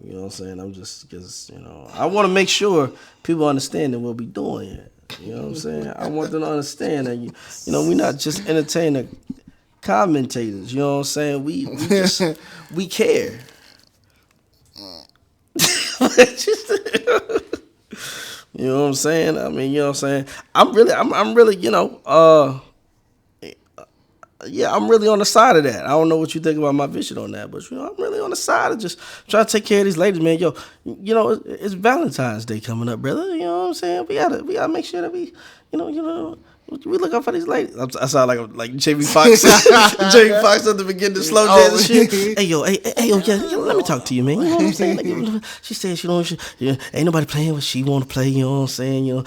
You know what I'm saying? I'm just because I want to make sure people understand that what we doing here. You know what I'm saying? I want them to understand that we're not just entertaining commentators. You know what I'm saying? We care. You know what I'm saying? I mean, you know what I'm saying? I'm really, I'm really on the side of that. I don't know what you think about my vision on that, but I'm really on the side of just trying to take care of these ladies, man. Yo, it's Valentine's Day coming up, brother. You know what I'm saying? We gotta make sure that we look out for these ladies. I sound like Jamie Foxx. Jamie Foxx at the beginning of slow jazz and shit. Hey yo, yeah, let me talk to you, man. You know what I'm saying? Like, she said ain't nobody playing what she want to play. You know what I'm saying?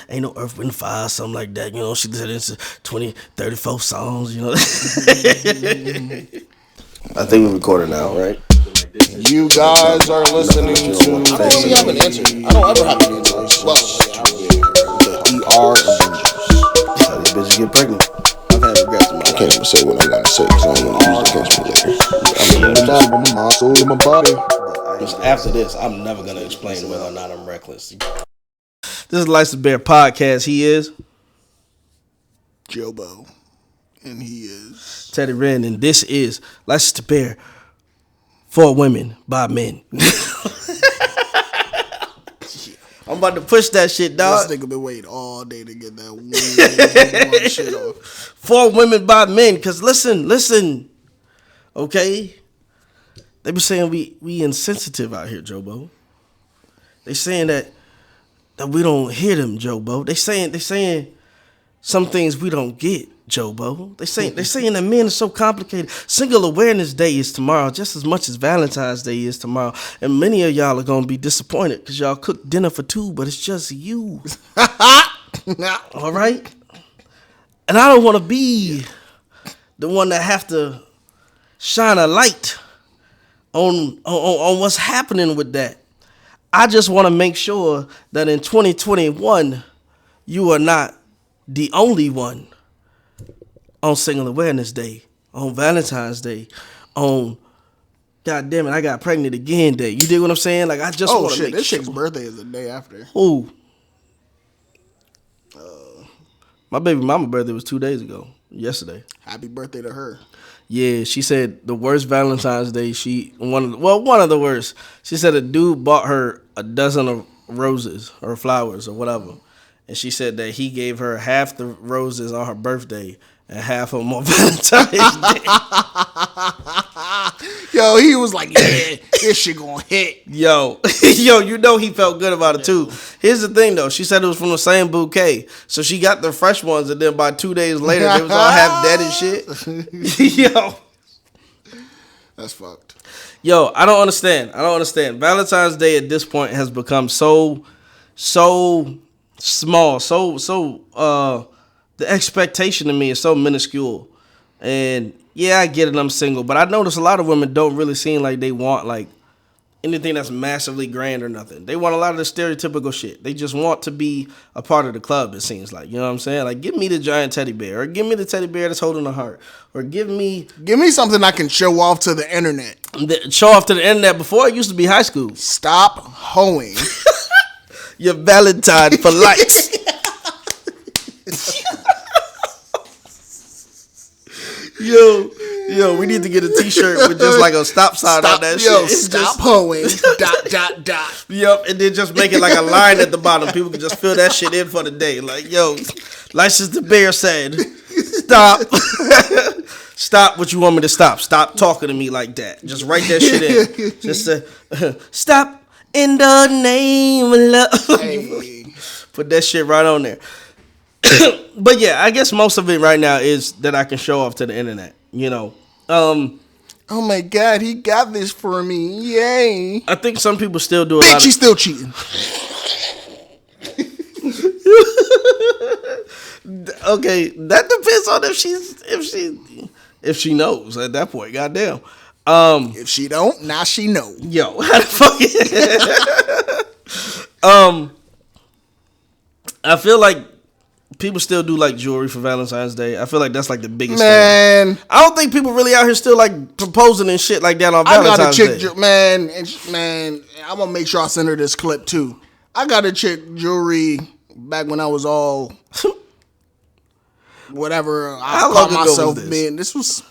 Ain't no Earth, Wind, Fire, something like that. She said it's 20, 34 songs. I think we're recording now, right? You guys are listening to. I don't really have an answer. I don't ever have an answer. Well, the ER Avengers. These bitches get pregnant. I've had regrets in my life. I can't even say what I'm going to say because I don't want to use it against me later. My soul and my body. After this, I'm never going to explain whether or not I'm reckless. This is License Bear Podcast. He is Jobo. And he is Teddy Wren. And this is License to Bear for women by men. I'm about to push that shit, dog. This nigga been waiting all day to get that one shit off. For women by men, cause listen, okay? They be saying we insensitive out here, Jobo. They saying that we don't hear them, Jobo. They saying some things we don't get, Jobo. They saying that men are so complicated. Single Awareness Day is tomorrow, just as much as Valentine's Day is tomorrow. And many of y'all are gonna be disappointed because y'all cooked dinner for two, but it's just you. All right? And I don't want to be the one that have to shine a light on what's happening with that. I just want to make sure that in 2021, you are not the only one on Single Awareness Day, on Valentine's Day, on God damn it, I got pregnant again day. You dig what I'm saying? Like, I just want to make this sure. chick's birthday is the day after. Who? My baby mama birthday was 2 days ago, yesterday. Happy birthday to her. Yeah, she said the worst Valentine's Day, one of the worst. She said a dude bought her a dozen of roses or flowers or whatever. And she said that he gave her half the roses on her birthday and half of them on Valentine's Day. Yo, he was like, yeah, this shit gonna hit. Yo, he felt good about it too. Here's the thing though, she said it was from the same bouquet. So she got the fresh ones and then by 2 days later, they was all half dead and shit. Yo. That's fucked. Yo, I don't understand. Valentine's Day at this point has become so small, the expectation to me is so minuscule. And yeah, I get it, I'm single, but I notice a lot of women don't really seem like they want like anything that's massively grand or nothing. They want a lot of the stereotypical shit. They just want to be a part of the club, it seems like. You know what I'm saying? Like, give me the giant teddy bear, or give me the teddy bear that's holding a heart, or give me something I can show off to the internet. Show off to the internet. Before it used to be high school. Stop hoeing. Your Valentine for life. Yo, we need to get a t-shirt with just like a stop sign on that shit. Stop hoeing. ... Yep, and then just make it like a line at the bottom. People can just fill that shit in for the day. Like, yo, License the Bear said, stop. Stop what you want me to stop. Stop talking to me like that. Just write that shit in. Just stop in the name of love. Hey. Put that shit right on there. But yeah, I guess most of it right now is that I can show off to the internet, Oh my God, he got this for me. Yay. I think some people still do a Bitch, lot of... she's still cheating. Okay, that depends on if she knows at that point. Goddamn. If she don't, now she know. Yo, how the fuck I feel like people still do like jewelry for Valentine's Day. I feel like that's like the biggest Man. thing. I don't think people really out here still like proposing and shit like that on Valentine's Day. Man, I'm gonna make sure I send her this clip too. I got a chick jewelry back when I was all whatever I How call long ago myself was this? being. This was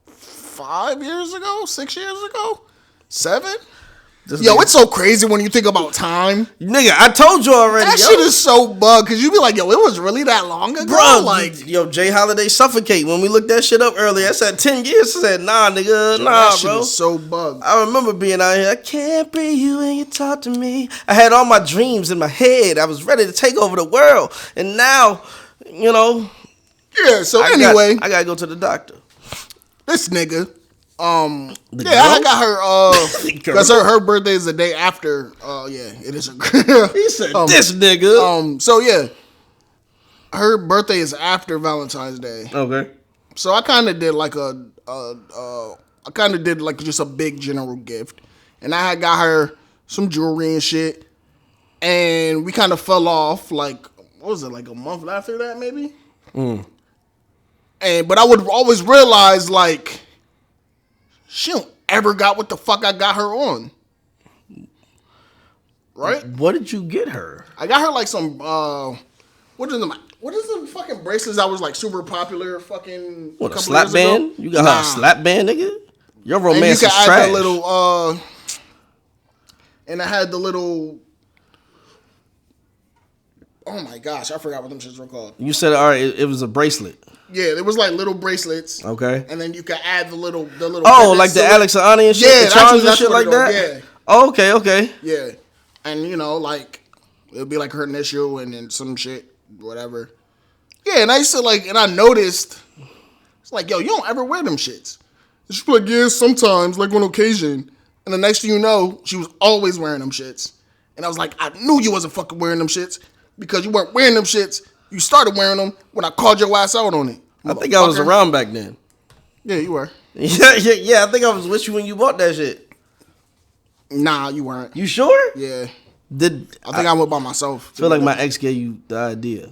5 years ago, 6 years ago, 7. It's so crazy when you think about time. Nigga, I told you already. That shit is so bugged because you be like, yo, it was really that long ago? Bro, like, yo, Jay Holiday Suffocate. When we looked that shit up earlier, I said 10 years. I said, nah, nigga, nah, that shit bro. is so bugged. I remember being out here. I can't breathe you when you talk to me. I had all my dreams in my head. I was ready to take over the world. And now, you know. Yeah, so I gotta go to the doctor. This nigga. Girl? I got her because her birthday is the day after. It is a girl. He said this nigga. So yeah, her birthday is after Valentine's Day. Okay. So I kind of did like just a big general gift, and I had got her some jewelry and shit, and we kind of fell off. Like, what was it, like a month after that, maybe? But I would always realize like, she don't ever got what the fuck I got her on. Right? What did you get her? I got her like some what is the fucking bracelets that was like super popular fucking What, a slap band? You got her a slap band, nigga? Your romance is trash. Add the little and I had the little, oh my gosh, I forgot what them shits were called. You said all right, it was a bracelet. Yeah, it was like little bracelets. Okay. And then you could add the little. Oh, like the Alex and Ani and shit, yeah, the charms and that's shit like that. Yeah. Oh, okay. Yeah, and you know, like it'll be like her initial and then some shit, whatever. Yeah, and I used to like, and I noticed it's like, yo, you don't ever wear them shits. And she'd be like, yeah, sometimes, like on occasion. And the next thing you know, she was always wearing them shits. And I was like, I knew you wasn't fucking wearing them shits because you weren't wearing them shits. You started wearing them when I called your ass out on it. I think I was around back then. Yeah, you were. Yeah. I think I was with you when you bought that shit. Nah, you weren't. You sure? Yeah. I think I went by myself. Feel like my ex gave you the idea.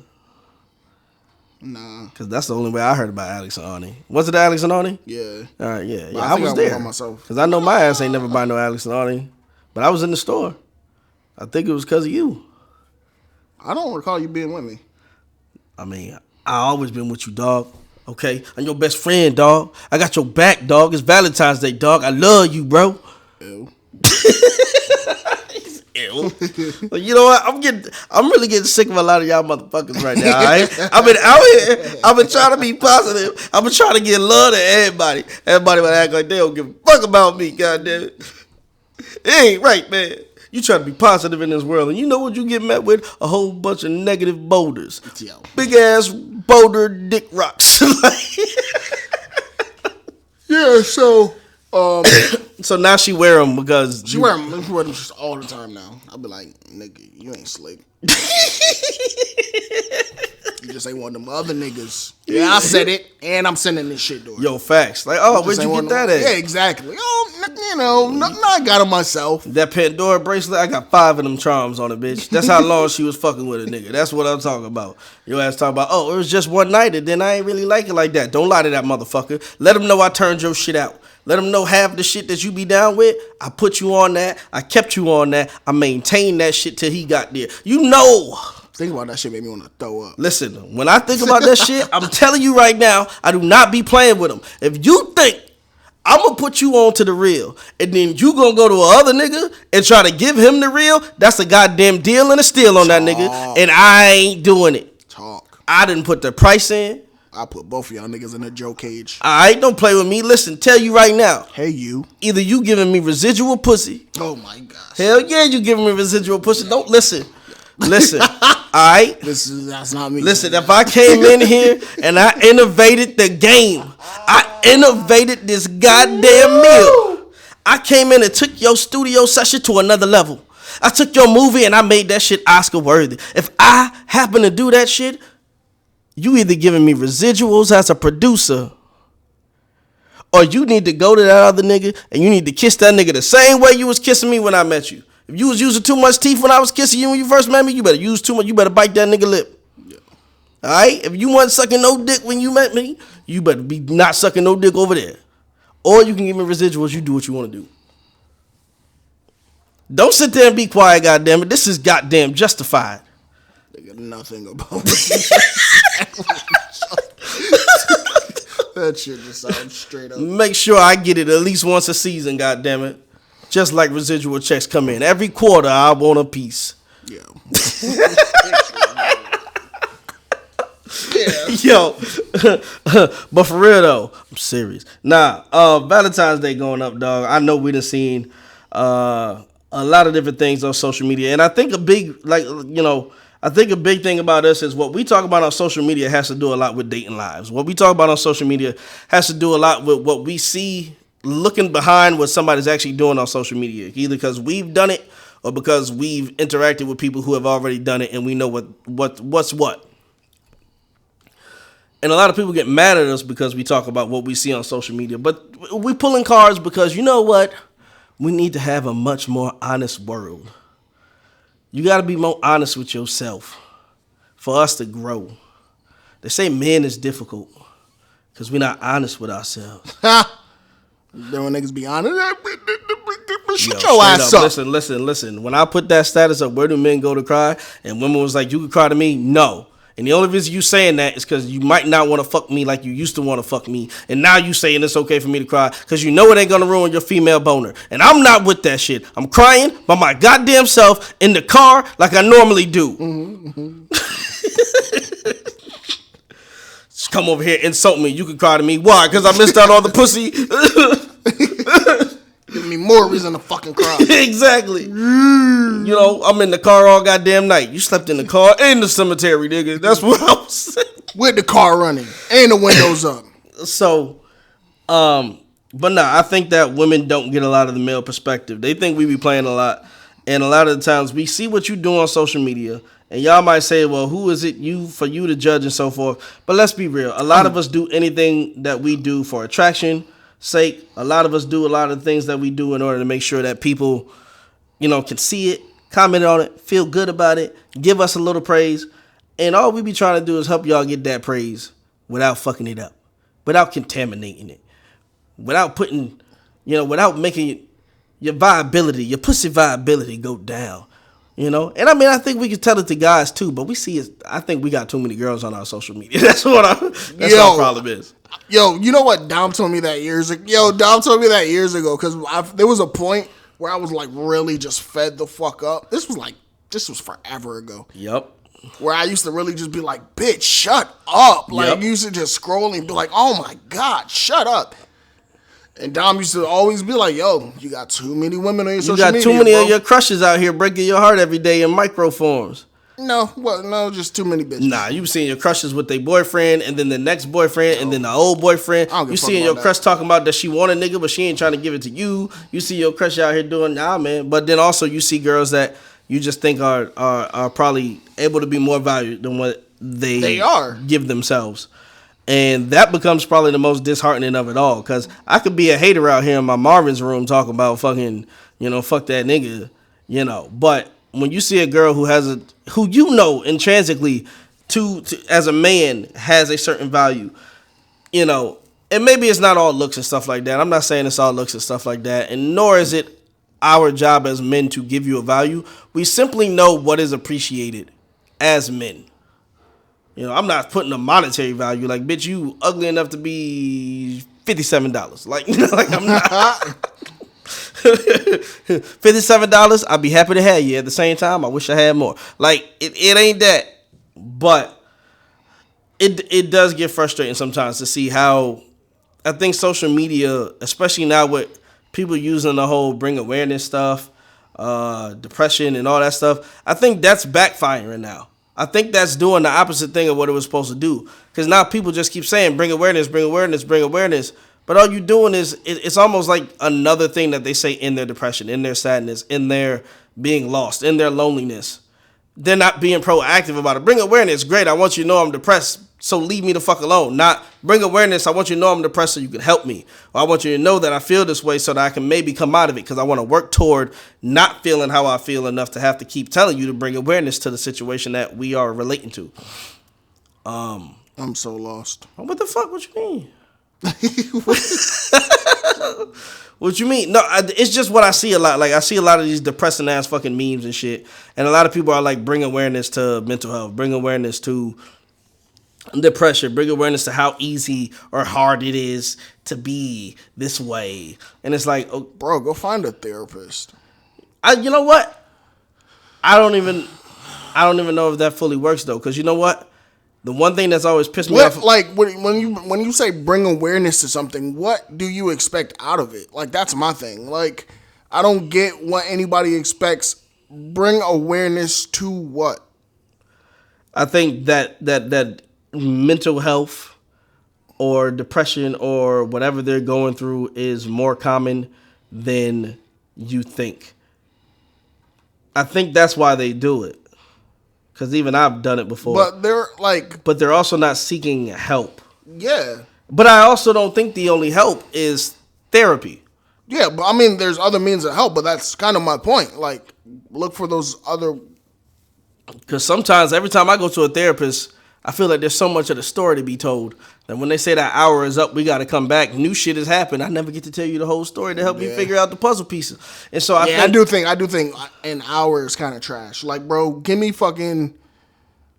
Nah. Because that's the only way I heard about Alex and Ani. Was it Alex and Ani? Yeah. All right, yeah. I was there. Because I know my ass ain't never buy no Alex and Ani. But I was in the store. I think it was because of you. I don't recall you being with me. I mean, I always been with you, dog. Okay? I'm your best friend, dog. I got your back, dog. It's Valentine's Day, dog. I love you, bro. Ew. Ew. But you know what? I'm really getting sick of a lot of y'all motherfuckers right now, all right? I've been out here. I've been trying to be positive. I've been trying to get love to everybody. Everybody would act like they don't give a fuck about me, goddamn it. It ain't right, man. You try to be positive in this world, and you know what you get met with? A whole bunch of negative boulders. Yo. Big ass boulder dick rocks. Yeah, so so now she wear them because she wear them just all the time now. I'll be like, nigga, you ain't slick. You just ain't one of them other niggas. Yeah, I said it, and I'm sending this shit to her. Yo, facts. Like, oh, where'd you get that at? Yeah, exactly. Oh, you know, I got it myself. That Pandora bracelet, I got 5 of them charms on it, bitch. That's how long she was fucking with a nigga. That's what I'm talking about. Your ass talking about, oh, it was just one night, and then I ain't really like it like that. Don't lie to that motherfucker. Let him know I turned your shit out. Let him know half the shit that you be down with, I put you on that. I kept you on that. I maintained that shit till he got there. You know. Think about that shit made me want to throw up. Listen, when I think about that shit, I'm telling you right now, I do not be playing with him. If you think I'm going to put you on to the real, and then you going to go to a other nigga and try to give him the real, that's a goddamn deal and a steal on that nigga, and I ain't doing it. Talk. I didn't put the price in. I put both of y'all niggas in a Joe cage. Alright, don't play with me. Listen, tell you right now. Hey, you. Either you giving me residual pussy. Oh, my gosh. Hell yeah, you giving me residual pussy. Don't listen. Listen. Alright? That's not me. Listen, if I came in here and I innovated the game, I innovated this goddamn meal. I came in and took your studio session to another level. I took your movie and I made that shit Oscar worthy. If I happen to do that shit, you either giving me residuals as a producer, or you need to go to that other nigga and you need to kiss that nigga the same way you was kissing me when I met you. If you was using too much teeth when I was kissing you when you first met me, you better use too much. You better bite that nigga lip. Yeah. All right? If you weren't sucking no dick when you met me, you better be not sucking no dick over there. Or you can give me residuals. You do what you want to do. Don't sit there and be quiet, goddammit. This is goddamn justified. They got nothing about that shit just sounds straight up. Make sure I get it at least once a season, goddammit. Just like residual checks come in. Every quarter, I want a piece. Yeah. Yo, but for real though, I'm serious. Valentine's Day going up, dog. I know we done seen a lot of different things on social media, and I think a big thing about us is what we talk about on social media has to do a lot with dating lives. What we talk about on social media has to do a lot with what we see looking behind what somebody's actually doing on social media, either because we've done it or because we've interacted with people who have already done it and we know what's what. And a lot of people get mad at us because we talk about what we see on social media. But we pulling cards because you know what? We need to have a much more honest world. You got to be more honest with yourself for us to grow. They say men is difficult because we're not honest with ourselves. Then when niggas be honest, shut your ass up. Listen. When I put that status up, where do men go to cry? And women was like, you can cry to me? No. And the only reason you saying that is because you might not want to fuck me like you used to want to fuck me. And now you saying it's okay for me to cry because you know it ain't going to ruin your female boner. And I'm not with that shit. I'm crying by my goddamn self in the car like I normally do. Mm-hmm. Just come over here, insult me. You can cry to me. Why? Because I missed out on the pussy. Give me more reason to fucking cry. Exactly. You know, I'm in the car all goddamn night. You slept in the car and the cemetery, nigga. That's what I was saying. With the car running and the windows up. So, but I think that women don't get a lot of the male perspective. They think we be playing a lot. And a lot of the times we see what you do on social media. And y'all might say, well, who is it for you to judge and so forth. But let's be real. A lot of us do anything that we do for attraction sake. A lot of us do a lot of things that we do in order to make sure that people, can see it, comment on it, feel good about it, give us a little praise. And all we be trying to do is help y'all get that praise without fucking it up, without contaminating it, without putting, without making your viability, your pussy viability go down. And I think we can tell it to guys too, but we see it. I think we got too many girls on our social media. That's our problem is. Yo, you know what Dom told me that years ago? Because there was a point where I was like really just fed the fuck up. This was forever ago. Yep. Where I used to really just be like, bitch, shut up. Like, you used to just scroll and be like, oh my God, shut up. And Dom used to always be like, yo, you got too many women on your social media. You got too many of your crushes out here breaking your heart every day in micro forms. No, just too many bitches. Nah, you seeing your crushes with their boyfriend and then the next boyfriend and then the old boyfriend. You seeing your crush talking about that she want a nigga but she ain't trying to give it to you. You see your crush out here doing, man. But then also you see girls that you just think are probably able to be more valued than what they are give themselves. And that becomes probably the most disheartening of it all. Because I could be a hater out here in my Marvin's room talking about fucking, fuck that nigga, But when you see a girl who intrinsically to as a man has a certain value, and maybe it's not all looks and stuff like that. I'm not saying it's all looks and stuff like that. And nor is it our job as men to give you a value. We simply know what is appreciated as men. I'm not putting a monetary value. Like, bitch, you ugly enough to be $57. Like I'm not. $57, I'd be happy to have you. At the same time, I wish I had more. Like, it ain't that. But it does get frustrating sometimes to see how I think social media, especially now with people using the whole bring awareness stuff, depression and all that stuff, I think that's backfiring now. I think that's doing the opposite thing of what it was supposed to do. Because now people just keep saying, bring awareness, bring awareness, bring awareness. But all you're doing is, it's almost like another thing that they say in their depression, in their sadness, in their being lost, in their loneliness. They're not being proactive about it. Bring awareness, great, I want you to know I'm depressed, so leave me the fuck alone. Not bring awareness, I want you to know I'm depressed so you can help me. Or I want you to know that I feel this way so that I can maybe come out of it because I want to work toward not feeling how I feel enough to have to keep telling you to bring awareness to the situation that we are relating to. I'm so lost. What the fuck? What you mean? What you mean? No, it's just what I see a lot. Like, I see a lot of these depressing ass fucking memes and shit. And a lot of people are like, bring awareness to mental health, bring awareness to depression, bring awareness to how easy or hard it is to be this way. And it's like, oh, Bro, go find a therapist. you know what? I don't even know if that fully works though. Because you know what? The one thing that's always pissed me off. Like, when you say bring awareness to something, what do you expect out of it? Like, that's my thing. Like, I don't get what anybody expects. Bring awareness to what? I think that mental health or depression or whatever they're going through is more common than you think. I think that's why they do it. Because even I've done it before. But they're also not seeking help. Yeah. But I also don't think the only help is therapy. Yeah, but I mean, there's other means of help, but that's kind of my point. Like, look for those other... Because sometimes, every time I go to a therapist, I feel like there's so much of the story to be told that when they say that hour is up, we got to come back, new shit has happened. I never get to tell you the whole story to help you figure out the puzzle pieces. And so I do think an hour is kind of trash. Like, bro, give me fucking...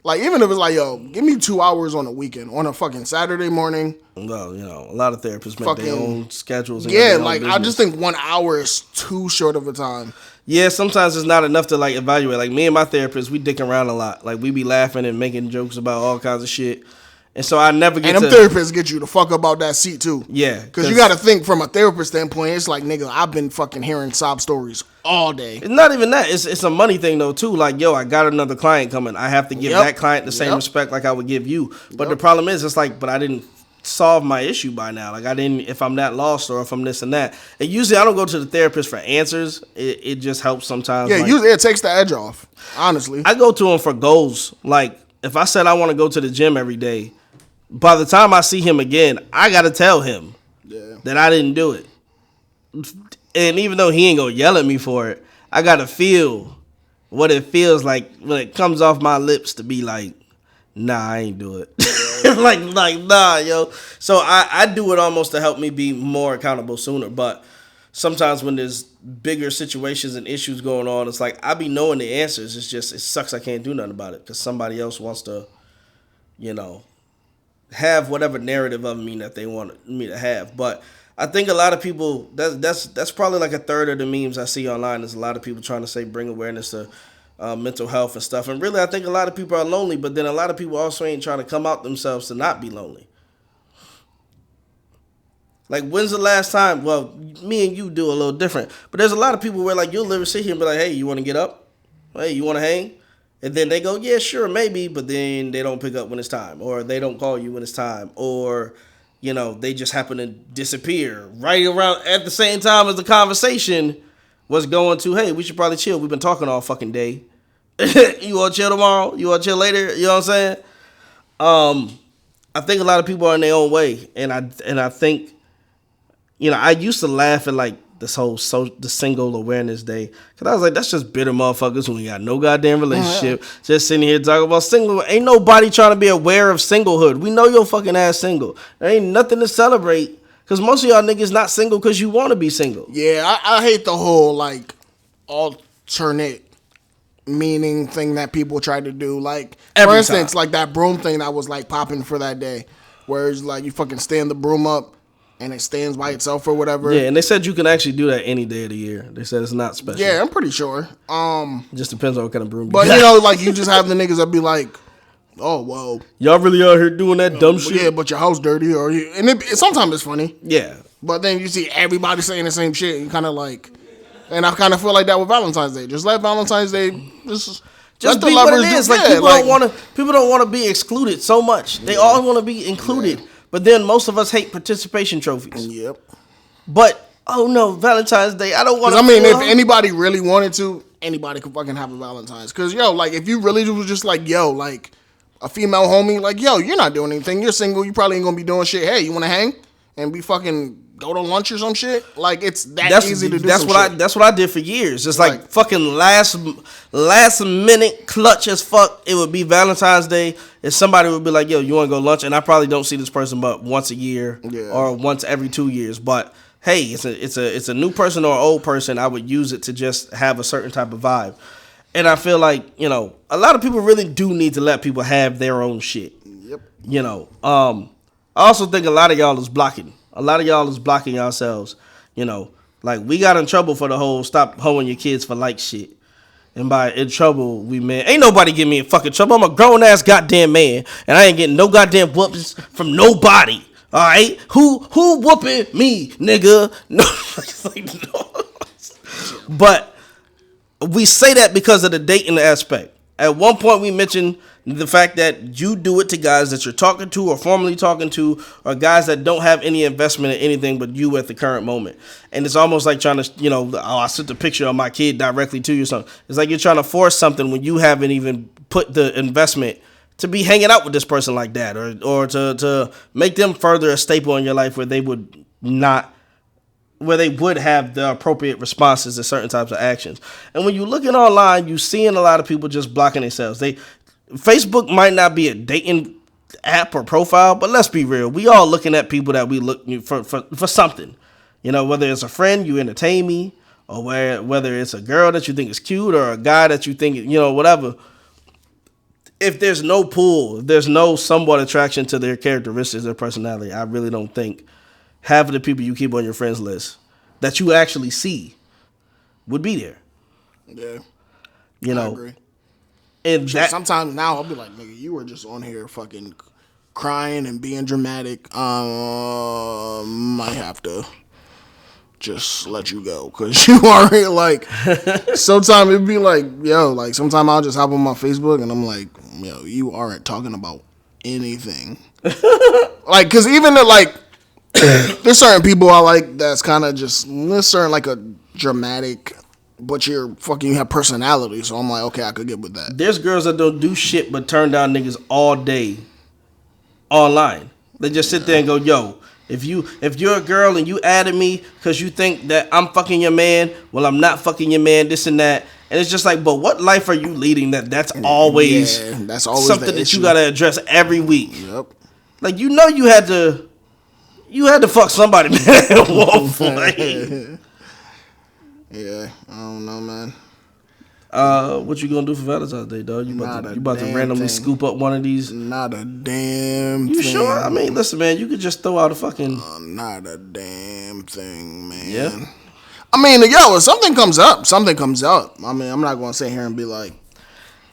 Like, even if it's like, yo, give me 2 hours on a weekend, on a fucking Saturday morning. Well, you know, a lot of therapists make their own schedules. And yeah, like, I just think 1 hour is too short of a time. Yeah, sometimes it's not enough to, like, evaluate. Like, me and my therapist, we dick around a lot. Like, we be laughing and making jokes about all kinds of shit. And so I never get And them therapists get you the fuck up out that seat, too. Yeah. Because you got to think from a therapist standpoint, it's like, nigga, I've been fucking hearing sob stories all day. It's not even that. It's a money thing, though, too. Like, yo, I got another client coming. I have to give that client the same respect like I would give you. But the problem is, it's like, but I didn't solve my issue by now. Like, I didn't, if I'm that lost or if I'm this and that. And usually I don't go to the therapist for answers. It just helps sometimes. Yeah, like, usually it takes the edge off, honestly. I go to him for goals. Like, if I said I want to go to the gym every day, by the time I see him again, I got to tell him that I didn't do it. And even though he ain't going to yell at me for it, I got to feel what it feels like when it comes off my lips to be like, nah, I ain't do it. like, nah, yo. So I do it almost to help me be more accountable sooner. But sometimes when there's bigger situations and issues going on, it's like I be knowing the answers. It's just, it sucks I can't do nothing about it because somebody else wants to, you know, have whatever narrative of me that they want me to have. But I think a lot of people, that's probably like a third of the memes I see online is a lot of people trying to say bring awareness to mental health and stuff. And really, I think a lot of people are lonely, but then a lot of people also ain't trying to come out themselves to not be lonely. Like, when's the last time, well, me and you do a little different, but there's a lot of people where, like, you'll literally sit here and be like, hey, you want to get up? Hey, you want to hang? And then they go, yeah, sure, maybe, but then they don't pick up when it's time, or they don't call you when it's time, or, you know, they just happen to disappear right around at the same time as the conversation was going to, hey, we should probably chill. We've been talking all fucking day. You want to chill tomorrow? You want to chill later? You know what I'm saying? I think a lot of people are in their own way, and I think, you know, I used to laugh at, like, this whole the single awareness day. Because I was like, that's just bitter motherfuckers who ain't got no goddamn relationship. Just sitting here talking about single. Ain't nobody trying to be aware of singlehood. We know your fucking ass single. There ain't nothing to celebrate. Because most of y'all niggas not single because you want to be single. Yeah, I hate the whole, like, alternate meaning thing that people try to do. Like, for instance, like that broom thing that was, like, popping for that day. Where it's like you fucking stand the broom up and it stands by itself or whatever. Yeah, and they said you can actually do that any day of the year. They said it's not special. Yeah, I'm pretty sure. It just depends on what kind of broom you got. But, you know, like, you just have the niggas that be like, oh, well. Y'all really out here doing that dumb shit? Yeah, but your house dirty. And sometimes it's funny. Yeah. But then you see everybody saying the same shit. And you kind of like, and I kind of feel like that with Valentine's Day. Just let Valentine's Day, just be the lovers what it is. do. Like, people don't want to be excluded so much. They all want to be included. Yeah. But then most of us hate participation trophies. Yep. But, oh no, Valentine's Day, I don't want to. I mean, if anybody really wanted to, anybody could fucking have a Valentine's. Because, yo, like, if you really was just like, yo, like, a female homie, like, yo, you're not doing anything. You're single. You probably ain't going to be doing shit. Hey, you want to hang? And be fucking go to lunch or some shit. Like it's that easy to do. That's what I did for years. Just like fucking last minute clutch as fuck. It would be Valentine's Day, and somebody would be like, "Yo, you want to go lunch?" And I probably don't see this person but once a year or once every 2 years. But hey, it's a new person or an old person. I would use it to just have a certain type of vibe. And I feel like, you know, a lot of people really do need to let people have their own shit. Yep. You know, I also think a lot of y'all is blocking. A lot of y'all is blocking yourselves. You know, like we got in trouble for the whole stop hoeing your kids for like shit. And by in trouble, we mean ain't nobody get me in fucking trouble. I'm a grown ass goddamn man, and I ain't getting no goddamn whoopings from nobody. All right, who whooping me, nigga? No, like, no. But we say that because of the dating aspect. At one point, we mentioned the fact that you do it to guys that you're talking to or formerly talking to, or guys that don't have any investment in anything but you at the current moment. And it's almost like trying to, you know, I sent a picture of my kid directly to you or something. It's like you're trying to force something when you haven't even put the investment to be hanging out with this person like that, or to make them further a staple in your life where they would have the appropriate responses to certain types of actions. And when you looking online, you seeing a lot of people just blocking themselves. Facebook might not be a dating app or profile, but let's be real. We all looking at people that we look for something. You know, whether it's a friend, you entertain me, or whether it's a girl that you think is cute or a guy that you think, you know, whatever. If there's no pull, if there's no somewhat attraction to their characteristics, their personality, I really don't think half of the people you keep on your friends list that you actually see would be there. Yeah. You know. I agree. And sometimes now I'll be like, nigga, you were just on here fucking crying and being dramatic. Might have to just let you go because you already like. Sometimes it'd be like, yo, like sometimes I'll just hop on my Facebook and I'm like, yo, you aren't talking about anything. Like, cause even like. There's certain people I like that's kind of just there's certain like a dramatic, but you have personality. So I'm like, okay, I could get with that. There's girls that don't do shit but turn down niggas all day online. They just sit there and go, yo, if you're a girl and you added me because you think that I'm fucking your man, well, I'm not fucking your man, this and that. And it's just like, but what life are you leading that's always something that you got to address every week? Yep. Like, you know, you had to fuck somebody, man, at one point. Yeah, I don't know, man. What you gonna do for Valentine's Day, dog? You about to randomly scoop up one of these? Not a damn thing. You sure? I mean, listen, man, you could just throw out a fucking... not a damn thing, man. Yeah? I mean, yo, if something comes up, something comes up. I mean, I'm not gonna sit here and be like,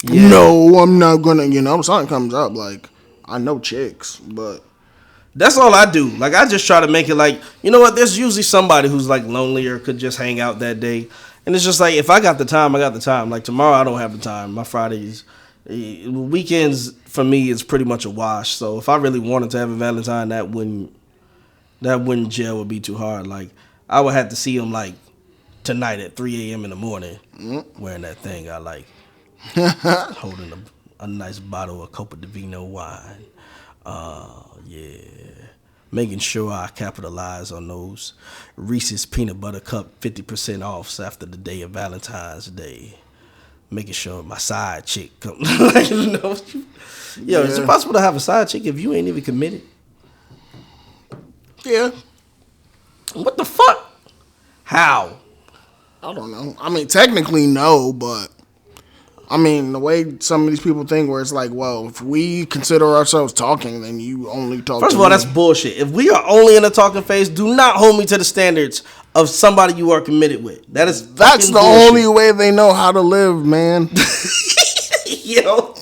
no, I'm not gonna, you know, something comes up. Like, I know chicks, but... That's all I do. Like, I just try to make it like, you know what? There's usually somebody who's like lonely or could just hang out that day. And it's just like, if I got the time, I got the time. Like, tomorrow I don't have the time. My Fridays, weekends for me is pretty much a wash. So if I really wanted to have a Valentine, that wouldn't gel would be too hard. Like, I would have to see him like tonight at 3 a.m. in the morning wearing that thing I like, holding a nice bottle of Copa di Vino wine. Yeah. Making sure I capitalize on those Reese's Peanut Butter Cup 50% offs after the day of Valentine's Day. Making sure my side chick comes. Is it possible to have a side chick if you ain't even committed? Yeah. What the fuck? How? I don't know. I mean, technically no, but... I mean, the way some of these people think where it's like, well, if we consider ourselves talking, then you only talk First of all, that's bullshit. If we are only in a talking phase, do not hold me to the standards of somebody you are committed with. That's the only way they know how to live, man. Yo,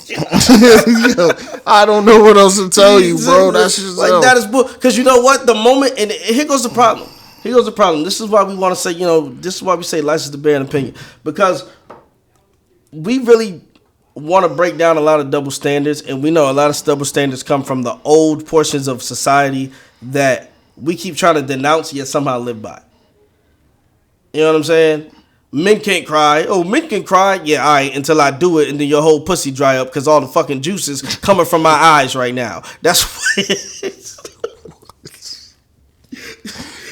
I don't know what else to tell you, bro. That's just like that is bull. Because you know what? The moment, and here goes the problem. This is why we want to say, this is why we say license to bear an opinion. Because we really want to break down a lot of double standards, and we know a lot of double standards come from the old portions of society that we keep trying to denounce yet somehow live by. You know what I'm saying? Men can't cry. Oh, men can cry? Yeah, all right, until I do it, and then your whole pussy dry up because all the fucking juices coming from my eyes right now. That's what it is.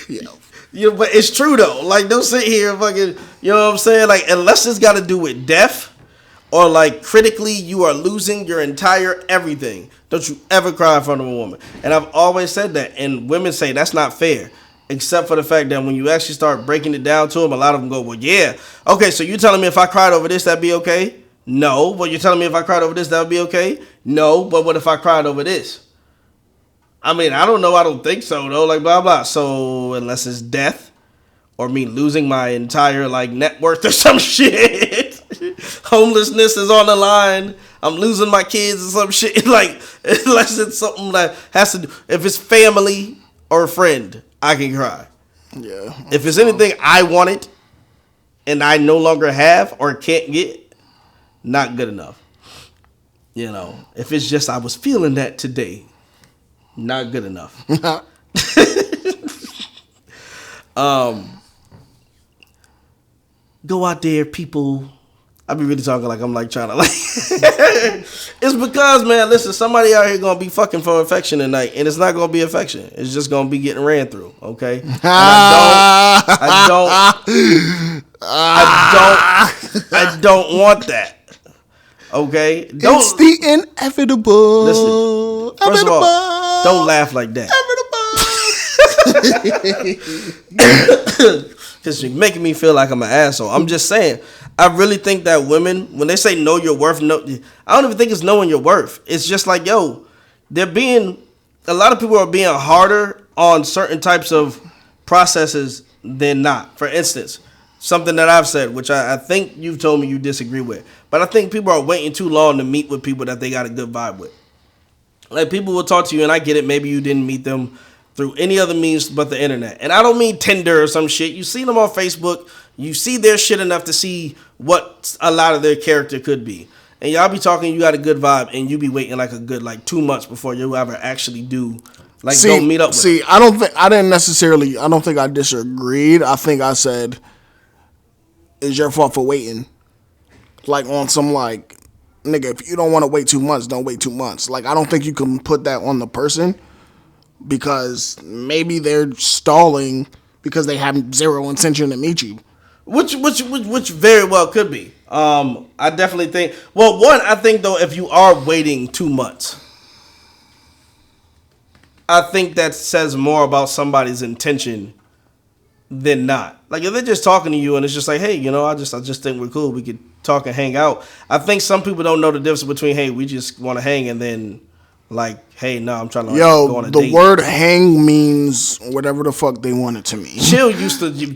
Yeah, But it's true though. Like, don't sit here and fucking, you know what I'm saying? Like, unless it's got to do with death or like critically, you are losing your entire everything. Don't you ever cry in front of a woman. And I've always said that. And women say that's not fair. Except for the fact that when you actually start breaking it down to them, a lot of them go, well, yeah. Okay, so you're telling me if I cried over this, that'd be okay? No. But you're telling me if I cried over this, that would be okay? No. But what if I cried over this? I mean, I don't know. I don't think so, though. Like, blah, blah. So, unless it's death or me losing my entire, like, net worth or some shit. Homelessness is on the line. I'm losing my kids or some shit. Like, unless it's something that has to do. If it's family or a friend, I can cry. Yeah. If it's anything I wanted and I no longer have or can't get, not good enough. You know, if it's just I was feeling that today, not good enough. Go out there, people. I be really talking like I'm like trying to like. It's because, man, listen, somebody out here gonna be fucking for affection tonight, and it's not gonna be affection. It's just gonna be getting ran through, okay? And I don't want that. Okay, don't. It's the inevitable. Listen, first of all, don't laugh like that. Because you're making me feel like I'm an asshole. I'm just saying. I really think that women, when they say know your worth, no, I don't even think it's knowing your worth. It's just like, yo, a lot of people are being harder on certain types of processes than not. For instance, something that I've said, which I think you've told me you disagree with, but I think people are waiting too long to meet with people that they got a good vibe with. Like, people will talk to you, and I get it, maybe you didn't meet them through any other means but the internet. And I don't mean Tinder or some shit. You see them on Facebook. You see their shit enough to see what a lot of their character could be. And y'all be talking, you got a good vibe, and you be waiting like a good 2 months before you ever actually do go meet up with them. I don't think I disagreed. I think I said it's your fault for waiting. Like on some nigga, if you don't want to wait 2 months, don't wait 2 months. Like, I don't think you can put that on the person because maybe they're stalling because they have zero intention to meet you. Which very well could be. I definitely think. Well, one, I think though, if you are waiting 2 months, I think that says more about somebody's intention than not. Like, if they're just talking to you and it's just like, hey, you know, I just think we're cool. We could talk and hang out. I think some people don't know the difference between, hey, we just want to hang, and then like, hey, no, I'm trying to go on a date. The word hang means whatever the fuck they want it to mean.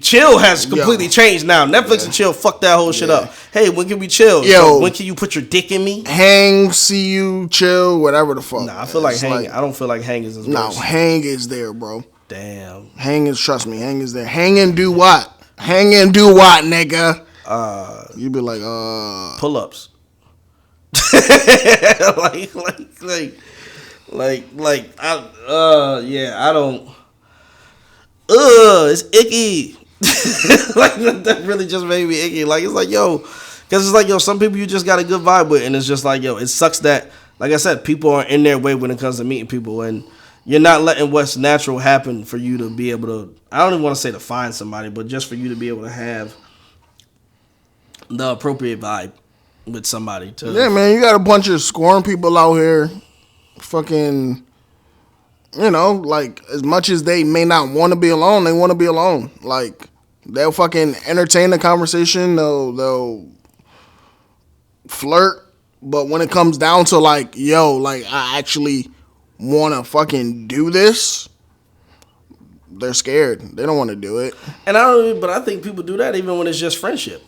Chill has completely changed now. Netflix and chill fucked that whole shit up. Hey, when can we chill? So when can you put your dick in me? Hang, see you, chill, whatever the fuck. Nah, I feel like hang. I don't feel like hang is as worse. No, hang is there, bro. Damn. Hang is, trust me, hang is there. Hang and do what? Hang and do what, nigga? You be like, pull-ups. I don't. It's icky. Like, that really just made me icky. Like, it's like, yo, because it's like, yo, some people you just got a good vibe with, and it's just like, yo, it sucks that, like I said, people are in their way when it comes to meeting people, and you're not letting what's natural happen for you to be able to, I don't even want to say to find somebody, but just for you to be able to have the appropriate vibe with somebody. Yeah, man, you got a bunch of scoring people out here, fucking, you know, like, as much as they may not want to be alone, they want to be alone. Like, they'll fucking entertain the conversation, they'll flirt, but when it comes down to like, yo, like, I actually want to fucking do this, they're scared. They don't want to do it. And I think people do that even when it's just friendship.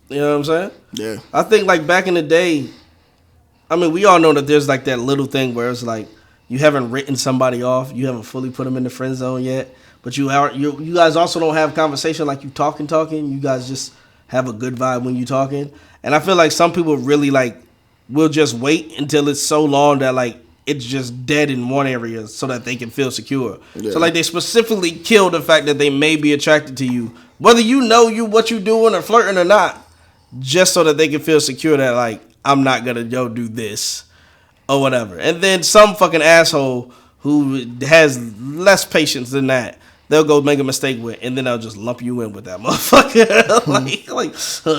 You know what I'm saying? Yeah. I think like back in the day, I mean, we all know that there's like that little thing where it's like you haven't written somebody off, you haven't fully put them in the friend zone yet, but you guys also don't have conversation like you talking. You guys just have a good vibe when you talking. And I feel like some people really like will just wait until it's so long that like it's just dead in one area so that they can feel secure. Yeah. So like they specifically kill the fact that they may be attracted to you, whether you know what you doing or flirting or not, just so that they can feel secure that like I'm not gonna do this or whatever. And then some fucking asshole who has less patience than that, they'll go make a mistake with, and then they'll just lump you in with that motherfucker.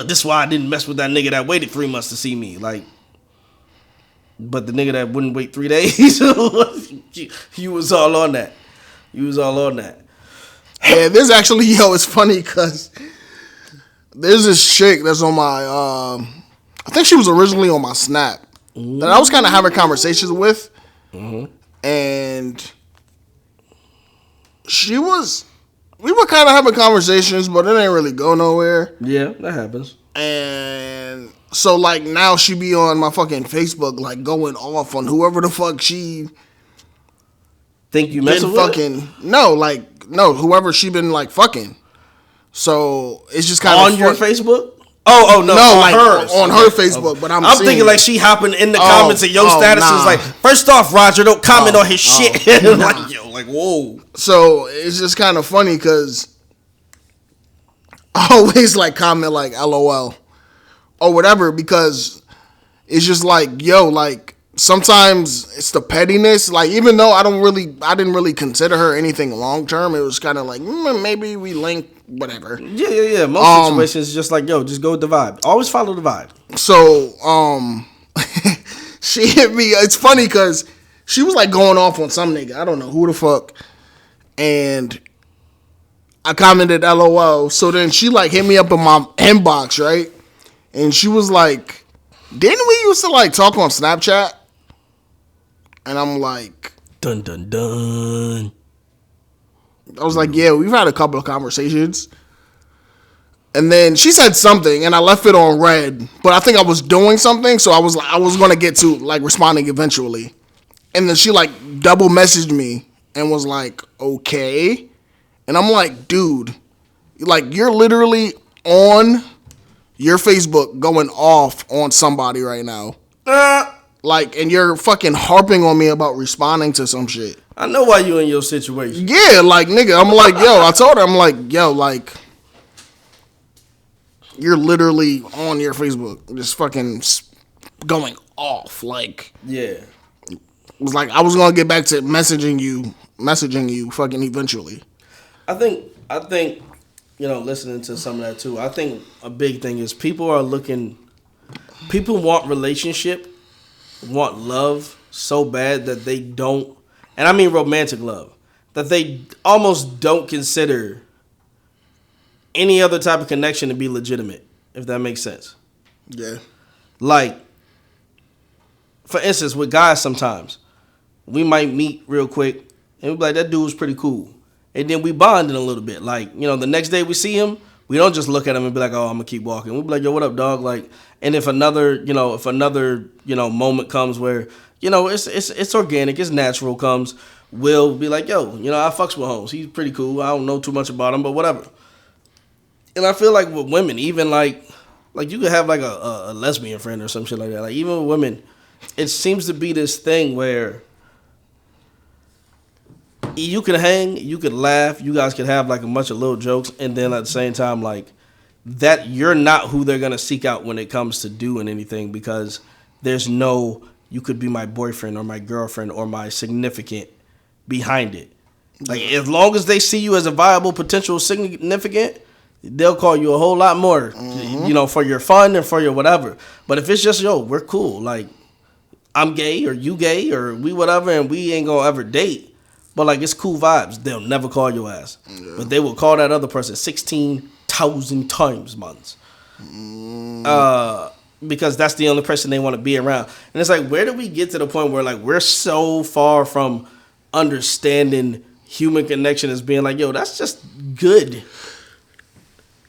This is why I didn't mess with that nigga that waited 3 months to see me. Like, but the nigga that wouldn't wait 3 days, you was all on that. You was all on that. Yeah, there's actually, it's funny because there's this chick that's on my, I think she was originally on my Snap that I was kind of having conversations with, and we were kind of having conversations, but it didn't really go nowhere. Yeah, that happens. And so, like, now she be on my fucking Facebook, like, going off on whoever the fuck she think you messing with fucking. No, whoever she been, like, fucking. So, it's just kind of on your Facebook? Oh no, on like hers. on her Facebook, but I'm thinking like she hopping in the comments and your status is like, first off, Roger, don't comment on his shit. Like, like, whoa. So it's just kind of funny because I always like comment like LOL or whatever, because it's just like, like sometimes it's the pettiness. Like, even though I didn't really consider her anything long term, it was kind of like maybe we link. Whatever. Yeah. Most situations, just like, just go with the vibe. Always follow the vibe. So, she hit me. It's funny because she was like going off on some nigga. I don't know who the fuck. And I commented LOL. So then she like hit me up in my inbox, right? And she was like, didn't we used to like talk on Snapchat? And I'm like, dun dun dun. I was like, yeah, we've had a couple of conversations. And then she said something, and I left it on red. But I think I was doing something, so I was going to get to, like, responding eventually. And then she, like, double messaged me and was like, okay. And I'm like, dude, like, you're literally on your Facebook going off on somebody right now. Like, and you're fucking harping on me about responding to some shit. I know why you in your situation. Yeah, like, nigga, I'm like, I told her, I'm like, like, you're literally on your Facebook, just fucking going off, like, yeah. It was like I was gonna get back to messaging you, fucking eventually. I think, listening to some of that too. I think a big thing is people want relationship, want love so bad that they don't. And I mean romantic love, that they almost don't consider any other type of connection to be legitimate, if that makes sense. Yeah. Like, for instance, with guys sometimes, we might meet real quick, and we be like, that dude was pretty cool. And then we bond in a little bit. Like, the next day we see him, we don't just look at him and be like, oh, I'm going to keep walking. We be like, yo, what up, dog? Like, and if another moment comes where, it's organic, it's natural comes, we'll be like, yo, I fucks with Holmes. He's pretty cool. I don't know too much about him, but whatever. And I feel like with women, even like you could have like a lesbian friend or some shit like that. Like, even with women, it seems to be this thing where you could hang, you could laugh, you guys could have like a bunch of little jokes, and then at the same time, like, that you're not who they're gonna seek out when it comes to doing anything, because there's no, you could be my boyfriend or my girlfriend or my significant behind it. Like, as long as they see you as a viable potential significant, they'll call you a whole lot more, for your fun and for your whatever. But if it's just, yo, we're cool, like, I'm gay or you gay or we whatever, and we ain't gonna ever date, but like, it's cool vibes, they'll never call your ass. Yeah. But they will call that other person 16,000 times months. Because that's the only person they want to be around. And it's like, where do we get to the point where, like, we're so far from understanding human connection as being like, yo, that's just good.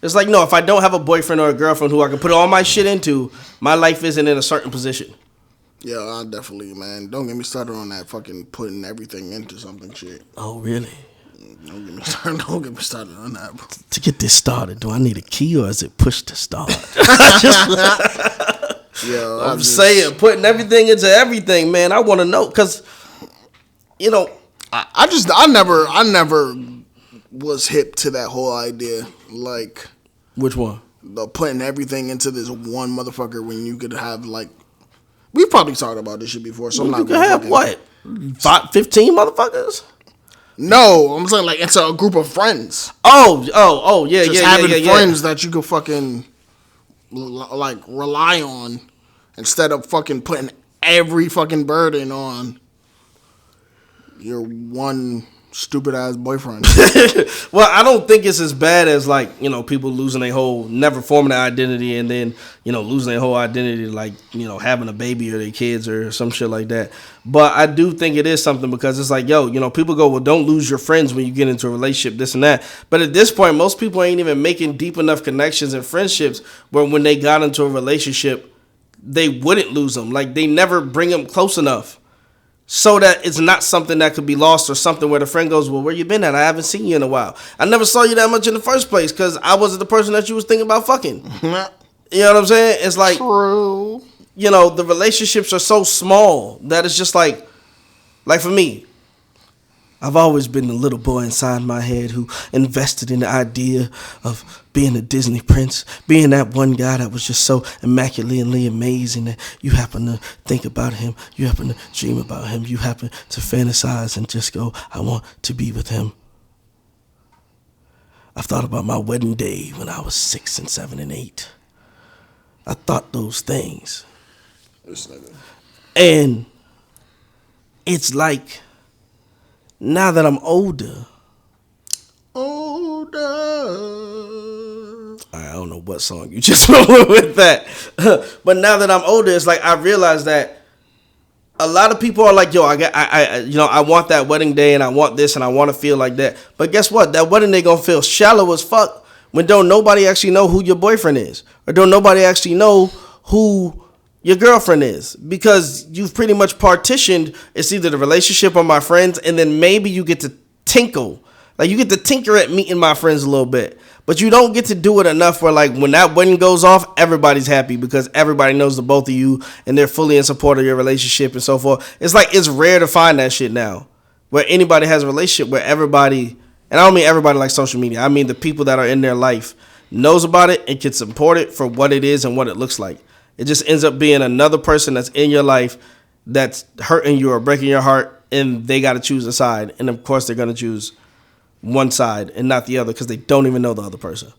It's like, no, if I don't have a boyfriend or a girlfriend who I can put all my shit into, my life isn't in a certain position. Yeah, I definitely, man. Don't get me started on that fucking putting everything into something shit. Oh, really? Don't get me started on that. To get this started, do I need a key or is it push to start? Yo, I'm saying, putting everything into everything, man. I want to know, because, I never was hip to that whole idea. Like, which one? The putting everything into this one motherfucker when you could have, like, we've probably talked about this shit before, so I'm not going to have what? 15 motherfuckers? No, I'm saying like into a group of friends. Yeah, Just yeah, having yeah, yeah, friends that you could fucking like rely on instead of fucking putting every fucking burden on your one stupid ass boyfriend. Well, I don't think it's as bad as like, people losing their whole, never forming an identity and then, losing their whole identity, like, having a baby or their kids or some shit like that. But I do think it is something because it's like, people go, well, don't lose your friends when you get into a relationship, this and that. But at this point, most people ain't even making deep enough connections and friendships where when they got into a relationship, they wouldn't lose them. Like, they never bring them close enough. So that it's not something that could be lost or something where the friend goes, well, where you been at? I haven't seen you in a while. I never saw you that much in the first place because I wasn't the person that you was thinking about fucking. You know what I'm saying? It's like, true. The relationships are so small that it's just like for me, I've always been the little boy inside my head who invested in the idea of being a Disney prince, being that one guy that was just so immaculately amazing that you happen to think about him, you happen to dream about him, you happen to fantasize and just go, I want to be with him. I've thought about my wedding day when I was 6 and 7 and 8. I thought those things. And it's like, now that I'm older, I don't know what song you just went with that, but now that I'm older, it's like I realize that a lot of people are like, yo, I want that wedding day and I want this and I want to feel like that. But guess what? That wedding day gonna feel shallow as fuck when don't nobody actually know who your boyfriend is or don't nobody actually know who your girlfriend is, because you've pretty much partitioned. It's either the relationship or my friends, and then maybe you get to tinkle. Like, you get to tinker at meeting my friends a little bit, but you don't get to do it enough where, like, when that wedding goes off, everybody's happy because everybody knows the both of you and they're fully in support of your relationship and so forth. It's like, it's rare to find that shit now where anybody has a relationship where everybody, and I don't mean everybody like social media, I mean the people that are in their life knows about it and can support it for what it is and what it looks like. It just ends up being another person that's in your life that's hurting you or breaking your heart, and they got to choose a side. And, of course, they're going to choose one side and not the other because they don't even know the other person.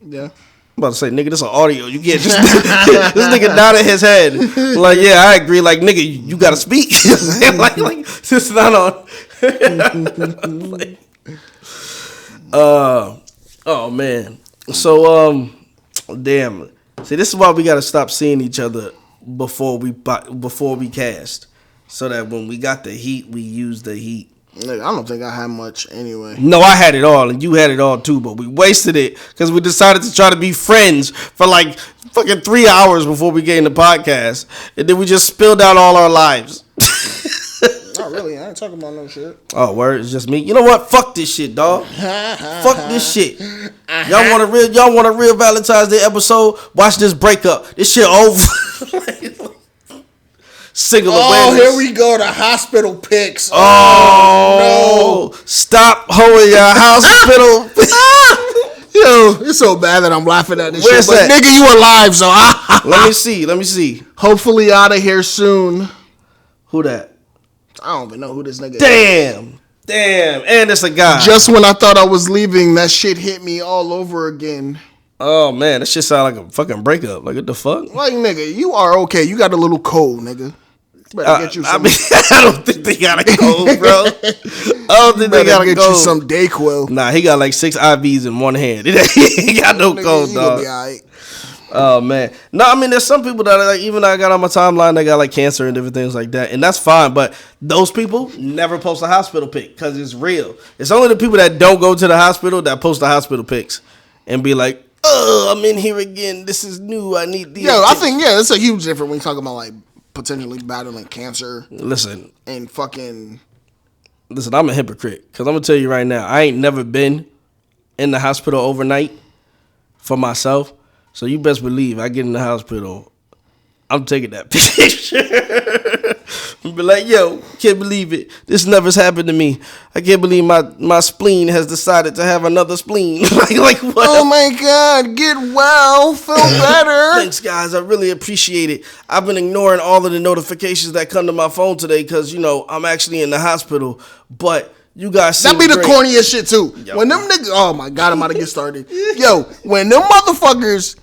Yeah. I'm about to say, nigga, this is audio. You can't just... this nigga nodded his head. Like, yeah, I agree. Like, nigga, you got to speak. like, this is not on... oh, man. So, damn. See, this is why we gotta stop seeing each other before we cast, so that when we got the heat, we use the heat. Nigga, I don't think I had much anyway. No, I had it all, and you had it all too, but we wasted it because we decided to try to be friends for like fucking 3 hours before we get in the podcast, and then we just spilled out all our lives. Not really. I ain't talking about no shit. Oh, word, it's just me. You know what? Fuck this shit, dog. Fuck this shit. Y'all want a real Valentine's Day episode? Watch this breakup. This shit over. Single awareness. Here we go. The hospital pics. Oh no! Stop holding your hospital. Yo, it's so bad that I'm laughing at this Where's shit. But that? nigga, you alive, so Let me see. Hopefully out of here soon. Who that? I don't even know who this nigga is. Damn, and it's a guy. Just when I thought I was leaving, that shit hit me all over again. Oh man, that shit sound like a fucking breakup. Like, what the fuck? Like, nigga, you are okay. You got a little cold, nigga. Better get you some. I don't think they got a cold, bro. I don't think they got a cold. Get you some Dayquil. Nah, he got like 6 IVs in one hand. He ain't got no cold, dog. Be all right. Oh man, no, I mean there's some people that are like, even I got on my timeline, they got like cancer and different things like that, and that's fine. But those people never post a hospital pic because it's real. It's only the people that don't go to the hospital that post the hospital pics and be like, "Oh, I'm in here again. This is new. I need these." I think it's a huge difference when you talk about like potentially battling cancer. Listen, and fucking. Listen, I'm a hypocrite because I'm gonna tell you right now, I ain't never been in the hospital overnight for myself. So you best believe I get in the hospital I'm taking that picture. Be like, yo, can't believe it. This never's happened to me. I can't believe my spleen has decided to have another spleen. like what? Oh my God, get well, feel better. Thanks, guys. I really appreciate it. I've been ignoring all of the notifications that come to my phone today because, I'm actually in the hospital. But you guys That be the corniest shit, too. Yo. When them niggas, oh my God, I'm about to get started. Yo, when them motherfuckers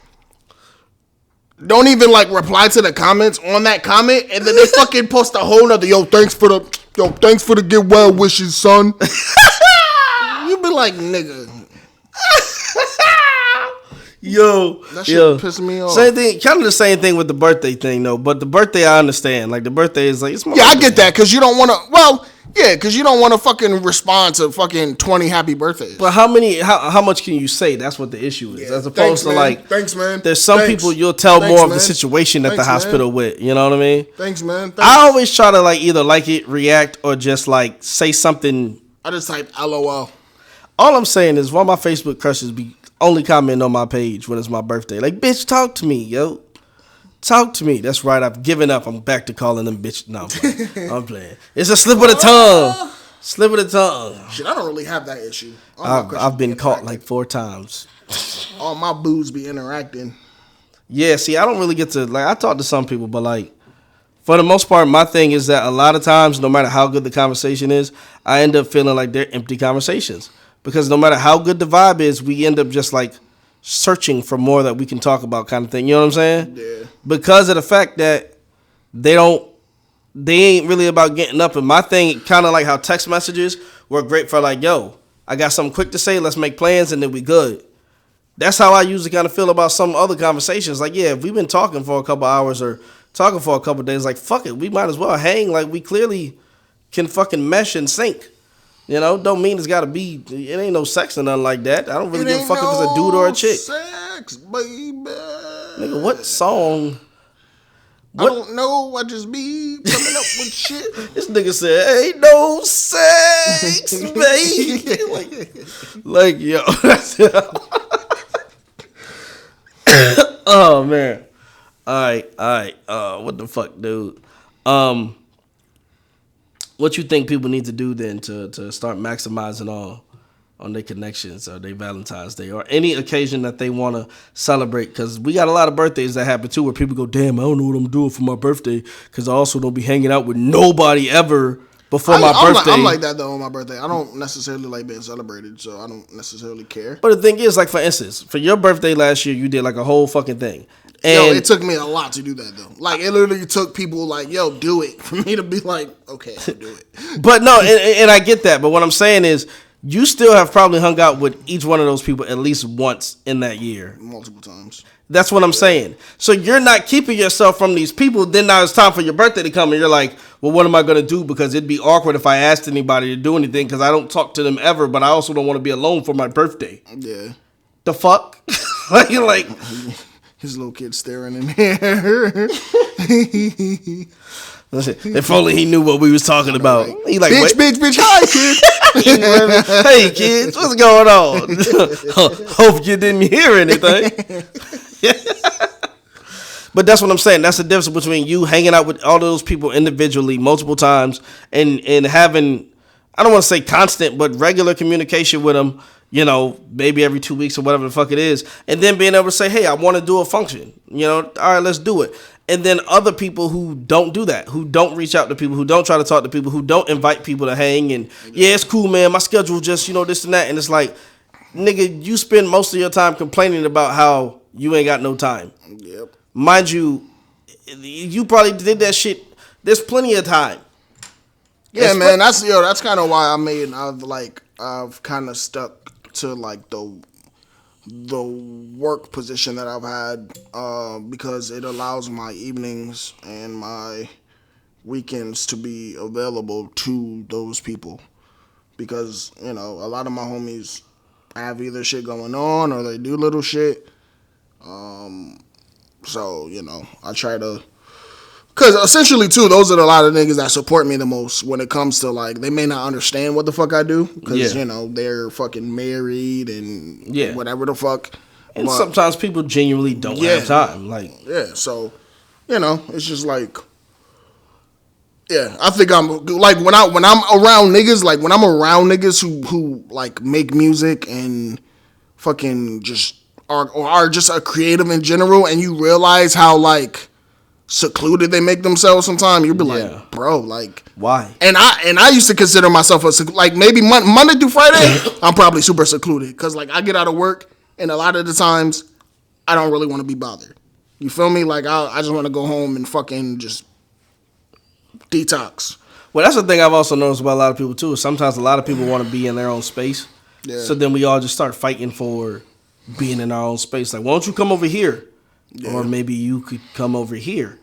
don't even reply to the comments on that comment, and then they fucking post a whole nother, thanks for the get well wishes, son. You be like, nigga. That shit pissed me off. Same thing, kind of the same thing with the birthday thing though. But the birthday, I understand. Like the birthday is it's my birthday. I get that because you don't want to. Well, yeah, because you don't want to fucking respond to fucking 20 happy birthdays. But how much can you say? That's what the issue is. As opposed to thanks, man. There's some people you'll tell more of the situation at the hospital with. You know what I mean? Thanks, man. I always try to either like it, react, or just say something. I just type LOL. All I'm saying is, one of my Facebook crushes be only commenting on my page when it's my birthday. Like, bitch, talk to me, yo. Talk to me. That's right. I've given up. I'm back to calling them bitch. No, I'm playing. I'm playing. It's a slip of the tongue. Slip of the tongue. Shit, I don't really have that issue. I've been caught 4 times. All my boos be interacting. Yeah, see, I don't really get to, I talk to some people, but for the most part, my thing is that a lot of times, no matter how good the conversation is, I end up feeling like they're empty conversations. Because no matter how good the vibe is, we end up just searching for more that we can talk about kind of thing. You know what I'm saying? Yeah. Because of the fact that they ain't really about getting up. And my thing, kind of like how text messages work great for yo, I got something quick to say, let's make plans, and then we good. That's how I usually kind of feel about some other conversations. If we've been talking for a couple hours or talking for a couple days, fuck it, we might as well hang. We clearly can fucking mesh and sync. Don't mean it's gotta be. It ain't no sex or nothing like that. I don't really give a fuck if it's a dude or a chick. Sex, baby. Nigga, what song? What? I don't know. I just be coming up with shit. This nigga said, "Ain't no sex, baby." Yo. Oh man. All right. What the fuck, dude? What you think people need to do then to start maximizing on their connections or their Valentine's Day or any occasion that they want to celebrate? Because we got a lot of birthdays that happen too where people go, damn, I don't know what I'm doing for my birthday because I also don't be hanging out with nobody ever before my birthday. I'm like that though on my birthday. I don't necessarily like being celebrated, so I don't necessarily care. But the thing is, for instance, for your birthday last year, you did a whole fucking thing. And it took me a lot to do that though. It literally took people do it for me to be okay, I'll do it. But no, and I get that. But what I'm saying is, you still have probably hung out with each one of those people at least once in that year. Multiple times. That's what I'm saying. So you're not keeping yourself from these people. Then now it's time for your birthday to come, and you're like, well, what am I going to do? Because it'd be awkward if I asked anybody to do anything because I don't talk to them ever, but I also don't want to be alone for my birthday. Yeah. The fuck? His little kid staring in there. If only he knew what we was talking about. He bitch, hi, kid. Hey, kids, what's going on? Hope you didn't hear anything. But that's what I'm saying. That's the difference between you hanging out with all of those people individually multiple times and having, I don't want to say constant, but regular communication with them, maybe every 2 weeks or whatever the fuck it is. And then being able to say, hey, I want to do a function. All right, let's do it. And then other people who don't do that, who don't reach out to people, who don't try to talk to people, who don't invite people to hang. And yeah, it's cool, man. My schedule just, this and that. And it's nigga, you spend most of your time complaining about how you ain't got no time. Yep. Mind you, you probably did that shit. There's plenty of time. Yeah, man. That's kind of why I've kind of stuck to the work position that I've had because it allows my evenings and my weekends to be available to those people because a lot of my homies have either shit going on or they do little shit. So I try to. Because essentially, too, those are a lot of niggas that support me the most when it comes to, they may not understand what the fuck I do. Because, they're fucking married and whatever the fuck. And sometimes people genuinely don't have time. Yeah, so you know, it's just like, yeah, I think I'm like when I'm around niggas, like when I'm around niggas who like make music and fucking just are just a creative in general, and you realize how like secluded they make themselves sometimes, you'll be Yeah. like, bro, like Why? and I used to consider myself like maybe Monday through Friday, I'm probably super secluded because like I get out of work and a lot of the times I don't really want to be bothered. You feel me? Like I just want to go home and fucking just detox. Well, that's the thing I've also noticed about a lot of people too. Is sometimes a lot of people want to be in their own space. Yeah. So then we all just start fighting for being in our own space. Like, why don't you come over here? Yeah. Or maybe you could come over here.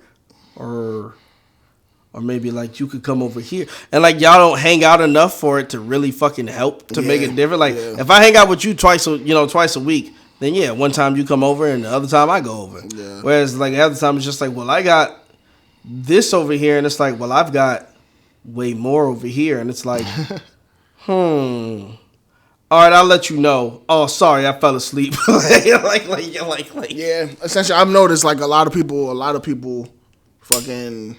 Or maybe like you could come over here. And like y'all don't hang out enough for it to really fucking help to make it different. Like if I hang out with you twice a week, then yeah, one time you come over and the other time I go over. Yeah. Whereas like the other time it's just like, well, I got this over here, and it's like, well, I've got way more over here, and it's like, All right, I'll let you know. Oh, sorry, I fell asleep. Yeah, essentially, I've noticed like a lot of people, fucking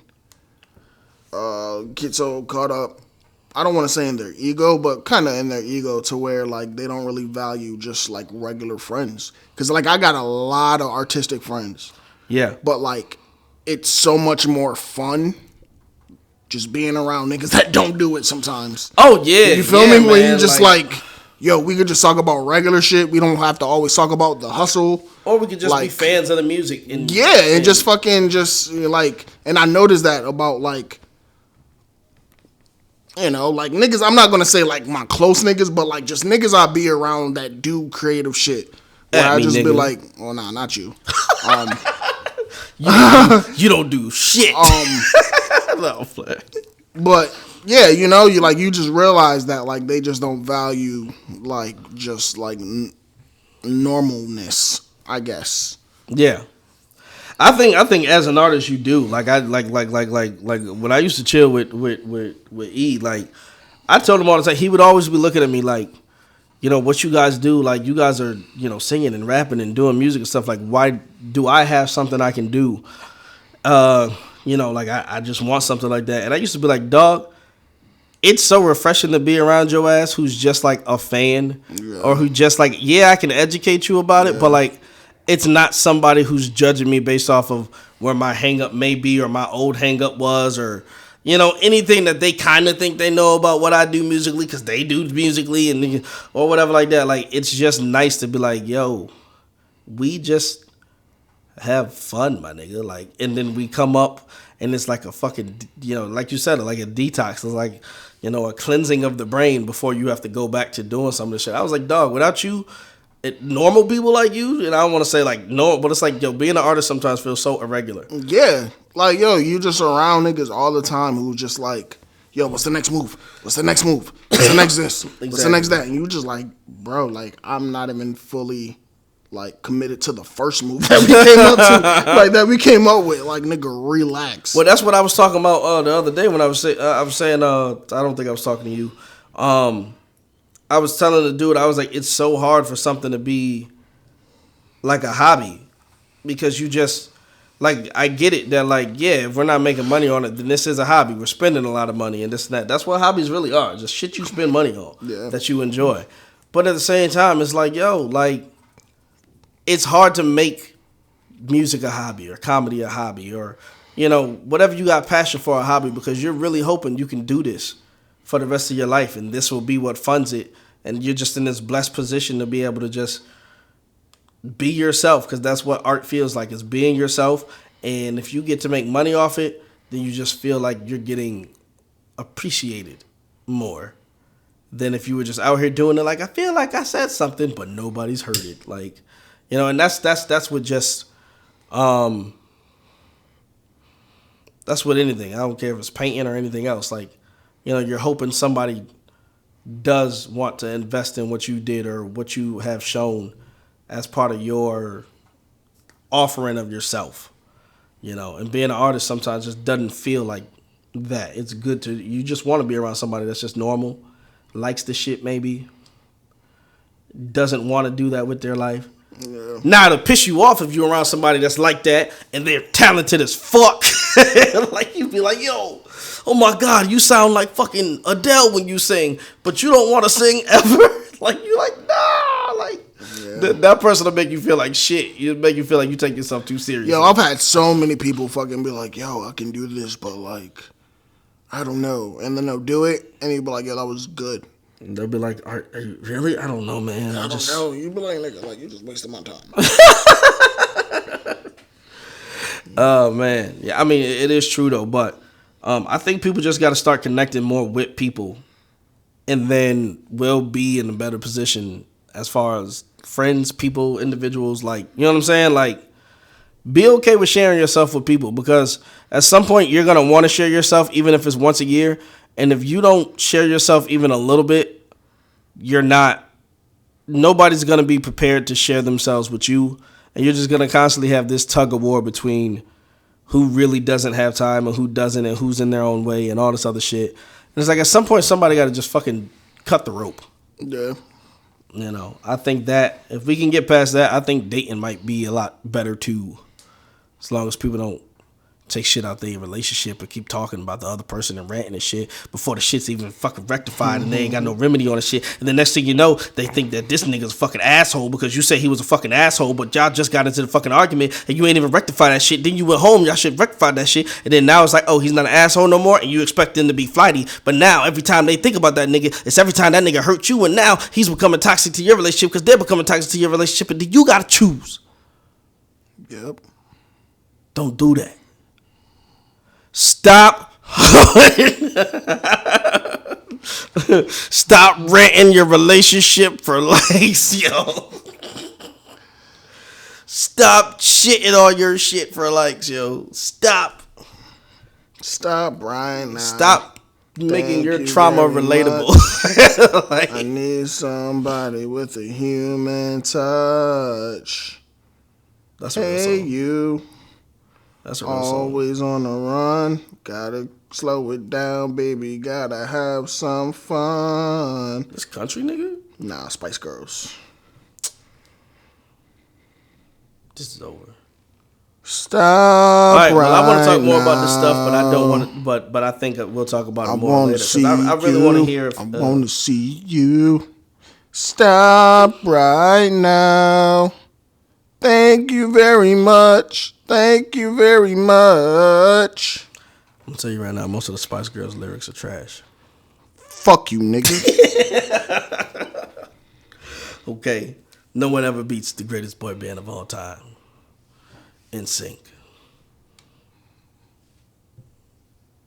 get so caught up. I don't want to say in their ego, but kind of in their ego to where like they don't really value just like regular friends. Cause like I got a lot of artistic friends. Yeah, But like it's so much more fun just being around niggas that don't do it sometimes. Oh yeah, You feel me? man, When you just like, yo, we could just talk about regular shit. We don't have to always talk about the hustle. or we could just be like- fans of the music. And just fucking just like, and I noticed that about like, you know, like niggas. I'm not gonna say like my close niggas, but like just niggas I be around that do creative shit. Where At I me, just be nigga. like, oh nah, not you. you don't do shit. No, But yeah, you know, you just realize that like they just don't value like just like normalness, I guess. Yeah, I think as an artist you do like when I used to chill with E, like I told him all the time, he would always be looking at me like, you know, what you guys do, like you guys are, you know, singing and rapping and doing music and stuff, like why do I have something I can do? You know, like I just want something like that. And I used to be like, dog, it's so refreshing to be around your ass who's just like a fan or who just like, yeah, I can educate you about it, but like it's not somebody who's judging me based off of where my hang up may be or my old hang up was, or, you know, anything that they kind of think they know about what I do musically because they do musically and or whatever like that. Like, it's just nice to be like, yo, we just have fun, my nigga. Like, and then we come up and it's like a fucking, you know, like you said, like a detox. It's like, you know, a cleansing of the brain before you have to go back to doing some of this shit. I was like, dog, without you, normal people like you, and I don't want to say like no, but it's like, yo, being an artist sometimes feels so irregular. Yeah, like yo, you just around niggas all the time who just like, yo, what's the next move? What's the next move? What's the next this? What's the next that? And you just like, bro, like I'm not even fully like committed to the first move that we came up to, like that we came up with. Like nigga, relax. Well, that's what I was talking about the other day when I was saying I don't think I was talking to you. I was telling the dude, I was like, it's so hard for something to be like a hobby because you just, like, I get it that, like, yeah, if we're not making money on it, then this is a hobby. We're spending a lot of money and this and that. That's what hobbies really are, just shit you spend money on that you enjoy. But at the same time, it's like, yo, like, it's hard to make music a hobby or comedy a hobby or, you know, whatever you got passion for a hobby because you're really hoping you can do this for the rest of your life, and this will be what funds it, and you're just in this blessed position to be able to just be yourself, because that's what art feels like, is being yourself, and if you get to make money off it, then you just feel like you're getting appreciated more than if you were just out here doing it like, I feel like I said something, but nobody's heard it, like, you know, and that's what just, that's what anything, I don't care if it's painting or anything else, like, you know, you're hoping somebody does want to invest in what you did or what you have shown as part of your offering of yourself, you know. And being an artist sometimes just doesn't feel like that. It's good to, you just want to be around somebody that's just normal, likes the shit maybe, doesn't want to do that with their life. Yeah. Now it'll piss you off if you're around somebody that's like that and they're talented as fuck. Like you'd be like, yo, oh my God, you sound like fucking Adele when you sing, but you don't want to sing ever. Like you're like, nah, like that person will make you feel like shit. It'll make you feel like you take yourself too seriously. Yo, I've had so many people fucking be like, yo, I can do this, but like, I don't know. And then they'll do it, and you'll be like, yo, that was good. And they'll be like, are you really? I don't know, man. I don't know. You be like, nigga, like, you just wasted my time. Oh, man. Yeah, I mean, it is true, though. But I think people just got to start connecting more with people. And then we'll be in a better position as far as friends, people, individuals. Like, you know what I'm saying? Like, be okay with sharing yourself with people. Because at some point, you're going to want to share yourself, even if it's once a year. And if you don't share yourself even a little bit, nobody's going to be prepared to share themselves with you. And you're just going to constantly have this tug of war between who really doesn't have time and who doesn't and who's in their own way and all this other shit. And it's like at some point, somebody got to just fucking cut the rope. Yeah. You know, I think that if we can get past that, I think dating might be a lot better too. As long as people don't take shit out their relationship and keep talking about the other person and ranting and shit before the shit's even fucking rectified and they ain't got no remedy on the shit. And the next thing you know, they think that this nigga's a fucking asshole because you said he was a fucking asshole, but y'all just got into the fucking argument and you ain't even rectified that shit. Then you went home, y'all should rectify that shit. And then now it's like, oh, he's not an asshole no more and you expect them to be flighty. But now every time they think about that nigga, it's every time that nigga hurt you and now he's becoming toxic to your relationship because they're becoming toxic to your relationship and then you gotta choose. Yep. Don't do that. Stop. Stop renting your relationship for likes, yo. Stop shitting on your shit for likes, yo. Stop. Stop, Brian. Now. Stop making your trauma relatable. Like, I need somebody with a human touch. That's a real song. You. That's a real song. Always on the run. Gotta slow it down, baby. Gotta have some fun. This country nigga? Nah, Spice Girls. This is over. Stop. All right, well, I want to talk more now. about this stuff, but I don't want to. But I think we'll talk about it more later. See I really want to hear. I want to see you. Stop right now. Thank you very much. Thank you very much. I'm gonna tell you right now, most of the Spice Girls lyrics are trash. Fuck you, nigga. Okay, no one ever beats the greatest boy band of all time. NSYNC.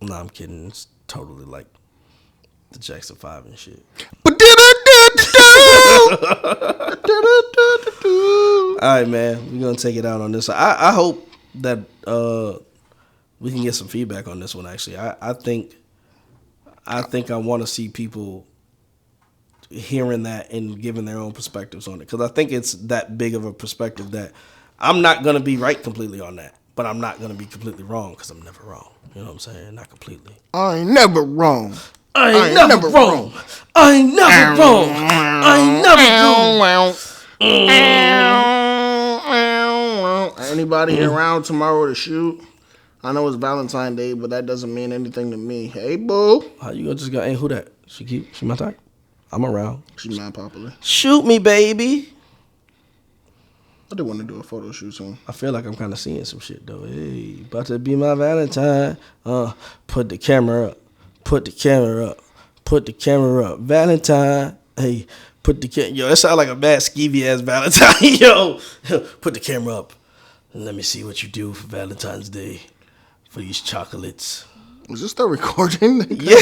No, I'm kidding. It's totally like the Jackson 5 and shit. All right, man. We're gonna take it out on this. I hope that we can get some feedback on this one. Actually, I think I want to see people hearing that and giving their own perspectives on it, because I think it's that big of a perspective that I'm not gonna be right completely on that, but I'm not gonna be completely wrong because I'm never wrong. You know what I'm saying? Not completely. I ain't never wrong. I ain't never wrong. I ain't never wrong. I ain't never wrong. Anybody around tomorrow to shoot? I know it's Valentine Day, but that doesn't mean anything to me. Hey, boo. How you gonna just go? Hey, who that? She my type. I'm around. She's not popular. Shoot me, baby. I do want to do a photo shoot soon. I feel like I'm kind of seeing some shit though. Hey, about to be my Valentine. Put the camera up. Put the camera up. Put the camera up. Valentine. Hey, put the camera. Yo, that sound like a bad skeevy ass Valentine. Yo, put the camera up. And let me see what you do for Valentine's Day. For these chocolates. Is this still recording? Yeah.